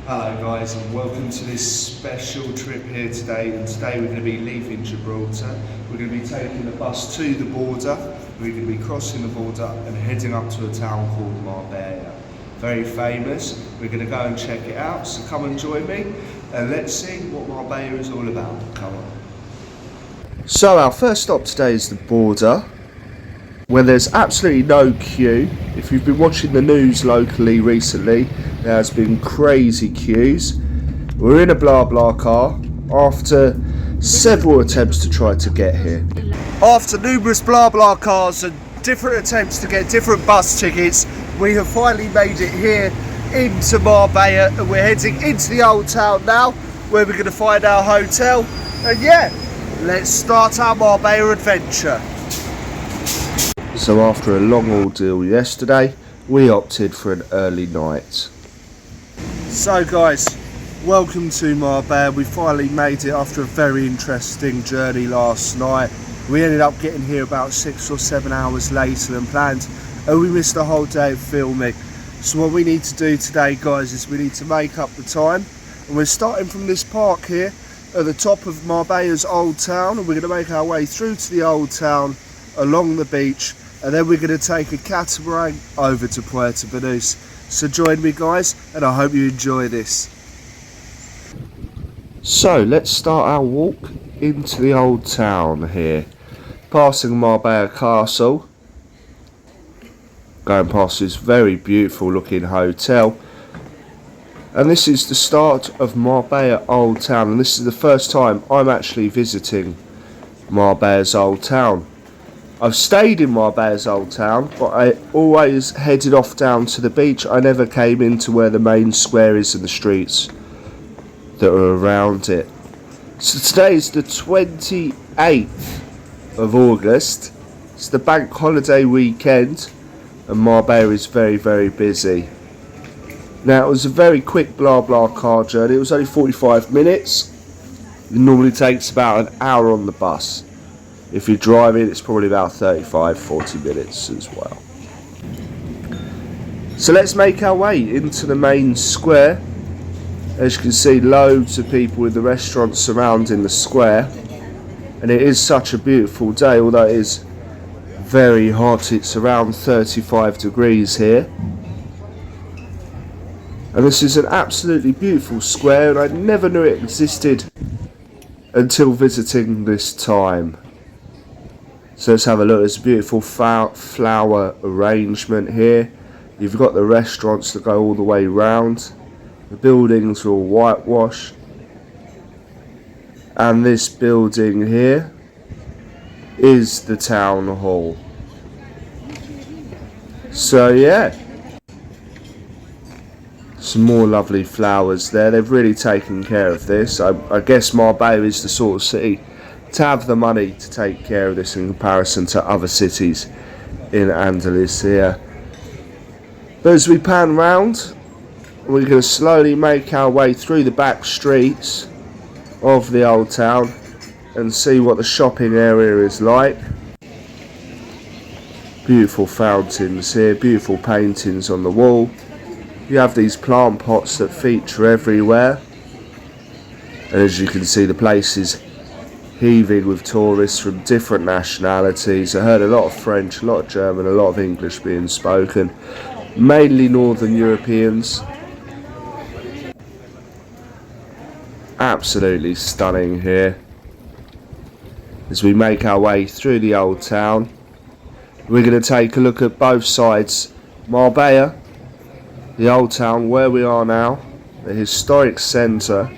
Hello guys, and welcome to this special trip here today. And today we're going to be leaving Gibraltar. We're going to be taking the bus to the border. We're going to be crossing the border and heading up to a town called Marbella. Very famous. We're going to go and check it out, so come and join me and let's see what Marbella is all about. Come on. So our first stop today is the border, where there's absolutely no queue. If you've been watching the news locally recently, there has been crazy queues. We're in a blah blah car after several attempts to try to get here. After numerous blah blah cars and different attempts to get different bus tickets, we have finally made it here into Marbella, and we're heading into the old town now, where we're going to find our hotel. And yeah, let's start our Marbella adventure. So after a long ordeal yesterday, we opted for an early night. So guys, welcome to Marbella. We finally made it after a very interesting journey last night. We ended up getting here about 6 or 7 hours later than planned, and we missed a whole day of filming. So what we need to do today, guys, is we need to make up the time. And we're starting from this park here at the top of Marbella's old town, and we're going to make our way through to the old town along the beach, and then we're going to take a catamaran over to Puerto Banus. So join me guys, and I hope you enjoy this. So let's start our walk into the old town here, passing Marbella Castle, going past this very beautiful looking hotel. And this is the start of Marbella Old Town, and this is the first time I'm actually visiting Marbella's Old Town. I've stayed in Marbella's Old Town, but I always headed off down to the beach. I never came into where the main square is and the streets that are around it. So today is the 28th of August. It's the bank holiday weekend, and Marbella is very, very busy. Now, it was a very quick blah blah car journey. It was only 45 minutes. It normally takes about an hour on the bus. If you're driving, it's probably about 35-40 minutes as well. So let's make our way into the main square. As you can see, loads of people in the restaurants surrounding the square. And it is such a beautiful day, although it is very hot. It's around 35 degrees here. And this is an absolutely beautiful square, and I never knew it existed until visiting this time. So let's have a look. There's a beautiful flower arrangement here. You've got the restaurants that go all the way round. The buildings are all whitewashed. And this building here is the town hall. So yeah, some more lovely flowers there. They've really taken care of this. I guess Marbella is the sort of city to have the money to take care of this in comparison to other cities in Andalusia. But as we pan round, we're going to slowly make our way through the back streets of the old town and see what the shopping area is like. Beautiful fountains here, beautiful paintings on the wall. You have these plant pots that feature everywhere, and as you can see, the place is heaving with tourists from different nationalities. I heard a lot of French, a lot of German, a lot of English being spoken, mainly Northern Europeans. Absolutely stunning here. As we make our way through the old town, we're going to take a look at both sides. Marbella, the old town where we are now, the historic centre,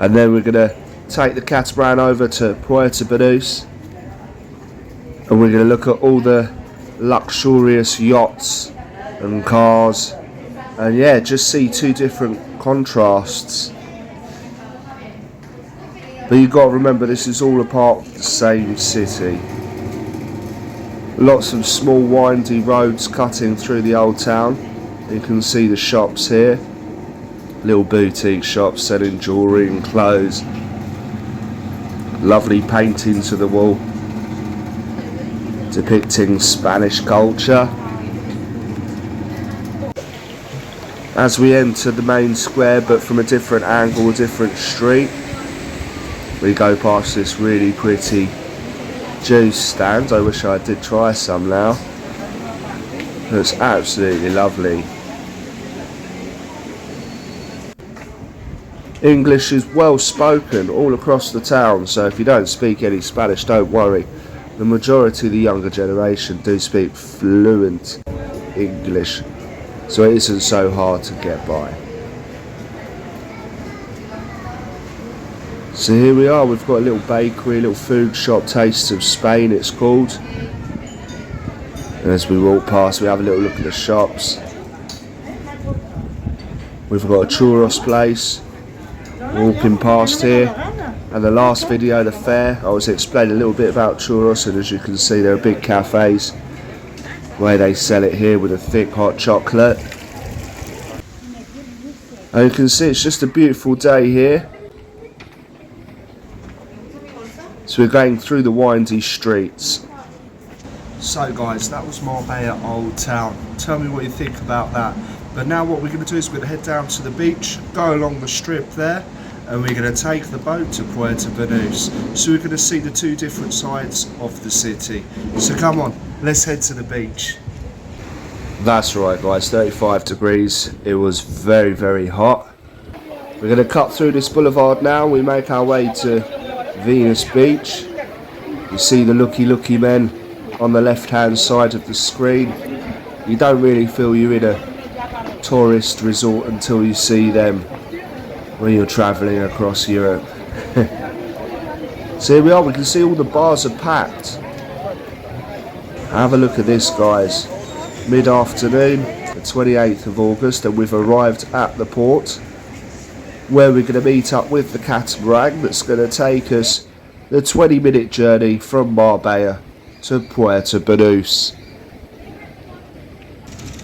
and then we're going to take the catamaran over to Puerto Banus, and we're going to look at all the luxurious yachts and cars, and yeah, just see two different contrasts. But you've got to remember, this is all a part of the same city. Lots of small windy roads cutting through the old town. You can see the shops here, little boutique shops selling jewellery and clothes. Lovely paintings to the wall depicting Spanish culture. as we enter the main square, but from a different angle, a different street. We go past this really pretty juice stand. I wish I did try some now. It's absolutely lovely. English is well spoken all across the town, so if you don't speak any Spanish, don't worry. The majority of the younger generation do speak fluent English, so it isn't so hard to get by. So here we are, we've got a little bakery, a little food shop, Tastes of Spain it's called. And as we walk past, we have a little look at the shops. We've got a churros place, walking past here. And the last video, the fair, I was explaining a little bit about churros, and as you can see there are big cafes where they sell it here with a thick hot chocolate. And you can see it's just a beautiful day here. So we're going through the windy streets. So guys, that was Marbella Old Town. Tell me what you think about that. But now what we're going to do is we're going to head down to the beach, go along the strip there, and we're going to take the boat to Puerto Banus. So we're going to see the two different sides of the city. So come on, let's head to the beach. That's right guys, 35 degrees. It was very, very hot. We're going to cut through this boulevard now. We make our way to Venus Beach. You see the looky men on the left hand side of the screen. You don't really feel you're in a tourist resort until you see them when you're travelling across Europe. So here we are, we can see all the bars are packed. Have a look at this guys, mid-afternoon, the 28th of August, and we've arrived at the port where we're going to meet up with the catamaran that's going to take us the 20-minute journey from Marbella to Puerto Banus.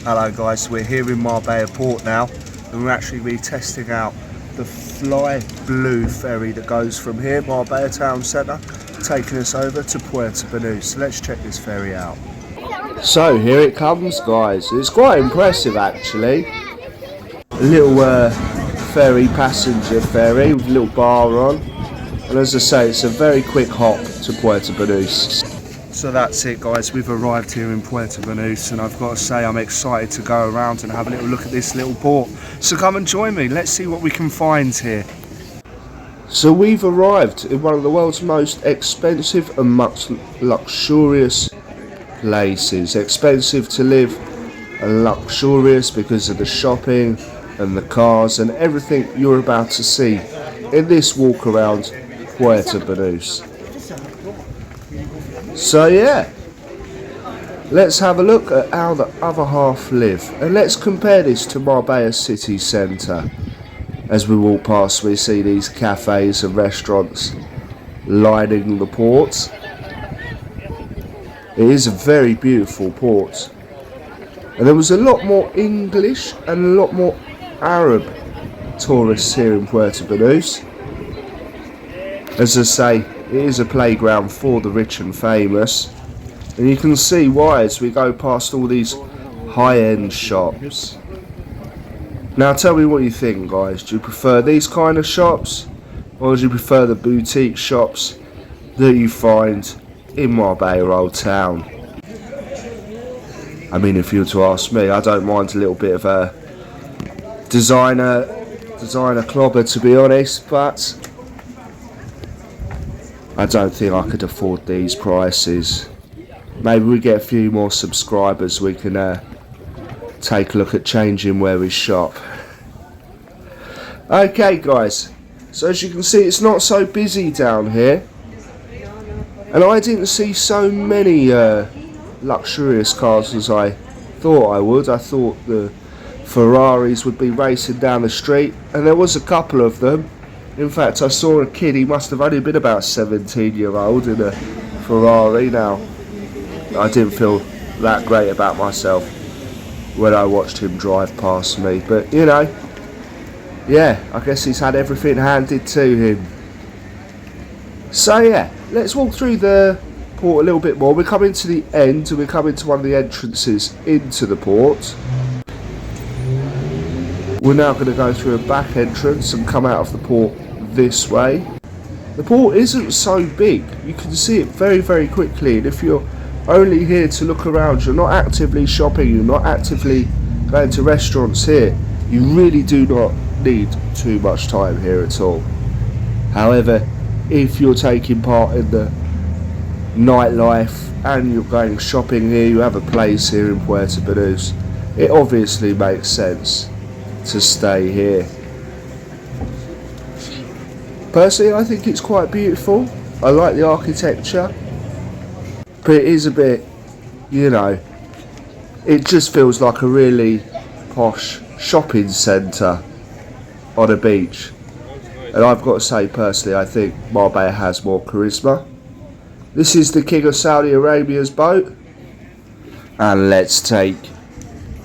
Hello guys, we're here in Marbella port now, and we're actually retesting out the Fly Blue ferry that goes from here, Marbella town centre, taking us over to Puerto Banus. Let's check this ferry out. So here it comes guys, it's quite impressive actually. A little ferry, passenger ferry with a little bar on, and as I say, it's a very quick hop to Puerto Banus. So that's it guys, we've arrived here in Puerto Banus, and I've got to say I'm excited to go around and have a little look at this little port. So come and join me, let's see what we can find here. So we've arrived in one of the world's most expensive and much luxurious places. Expensive to live and luxurious because of the shopping and the cars and everything you're about to see in this walk around Puerto Banus. So yeah, let's have a look at how the other half live, and let's compare this to Marbella city centre. As we walk past, we see these cafes and restaurants lining the port. It is a very beautiful port, and there was a lot more English and a lot more Arab tourists here in Puerto Banus. As I say, it is a playground for the rich and famous, and you can see why as we go past all these high-end shops. Now tell me what you think guys, do you prefer these kind of shops, or do you prefer the boutique shops that you find in Marbella Old Town? I mean, if you were to ask me, I don't mind a little bit of a designer clobber to be honest, but I don't think I could afford these prices. Maybe we get a few more subscribers, we can take a look at changing where we shop. Okay guys, so as you can see it's not so busy down here, and I didn't see so many luxurious cars as I thought I would. I thought the Ferraris would be racing down the street, and there was a couple of them. In fact, I saw a kid, he must have only been about 17-year-old in a Ferrari. Now, I didn't feel that great about myself when I watched him drive past me, but you know, yeah, I guess he's had everything handed to him. So yeah, let's walk through the port a little bit more. We're coming to the end, and we're coming to one of the entrances into the port. We're now going to go through a back entrance and come out of the port this way. The port isn't so big, you can see it very, very quickly, and if you're only here to look around, you're not actively shopping, you're not actively going to restaurants here, you really do not need too much time here at all. However, if you're taking part in the nightlife and you're going shopping here, you have a place here in Puerto Banus, it obviously makes sense to stay here. Personally, I think it's quite beautiful. I like the architecture, but it is a bit, you know, it just feels like a really posh shopping centre on a beach. And I've got to say, personally, I think Marbella has more charisma. This is the King of Saudi Arabia's boat, and let's take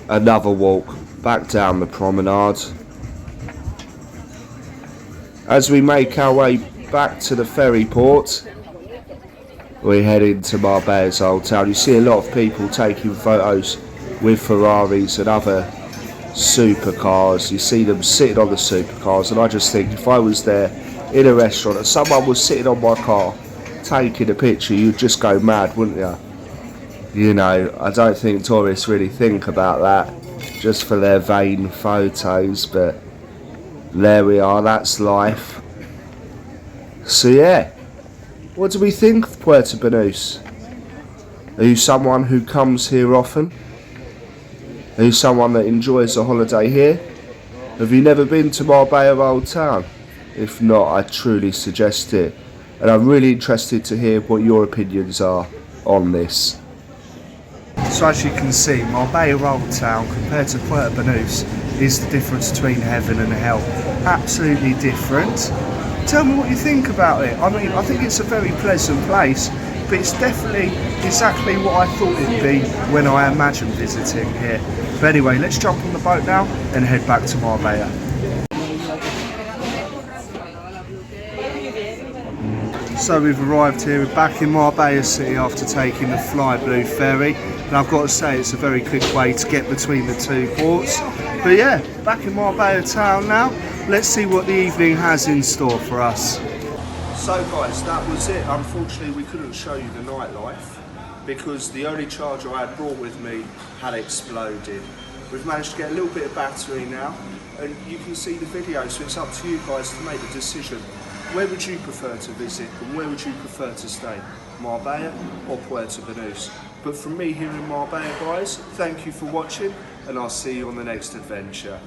another walk back down the promenade. As we make our way back to the ferry port, we head into Marbella's old town. You see a lot of people taking photos with Ferraris and other supercars. You see them sitting on the supercars, and I just think if I was there in a restaurant and someone was sitting on my car taking a picture, you'd just go mad, wouldn't you? You know, I don't think tourists really think about that, just for their vain photos, but there we are, that's life. So yeah, what do we think of Puerto Banus? Are you someone who comes here often? Are you someone that enjoys a holiday here? Have you never been to Marbella Old Town? If not, I truly suggest it. And I'm really interested to hear what your opinions are on this. So as you can see, Marbella Old Town compared to Puerto Banus is the difference between heaven and hell. Absolutely different. Tell me what you think about it. I mean, I think it's a very pleasant place, but it's definitely exactly what I thought it'd be when I imagined visiting here. But anyway, let's jump on the boat now and head back to Marbella. So we've arrived here, we're back in Marbella City after taking the Fly Blue ferry, and I've got to say it's a very quick way to get between the two ports. But yeah, back in Marbella town now, let's see what the evening has in store for us. So guys, that was it. Unfortunately we couldn't show you the nightlife because the only charger I had brought with me had exploded. We've managed to get a little bit of battery now, and you can see the video, so it's up to you guys to make the decision. Where would you prefer to visit and where would you prefer to stay? Marbella or Puerto Banus? But from me here in Marbella guys, thank you for watching and I'll see you on the next adventure.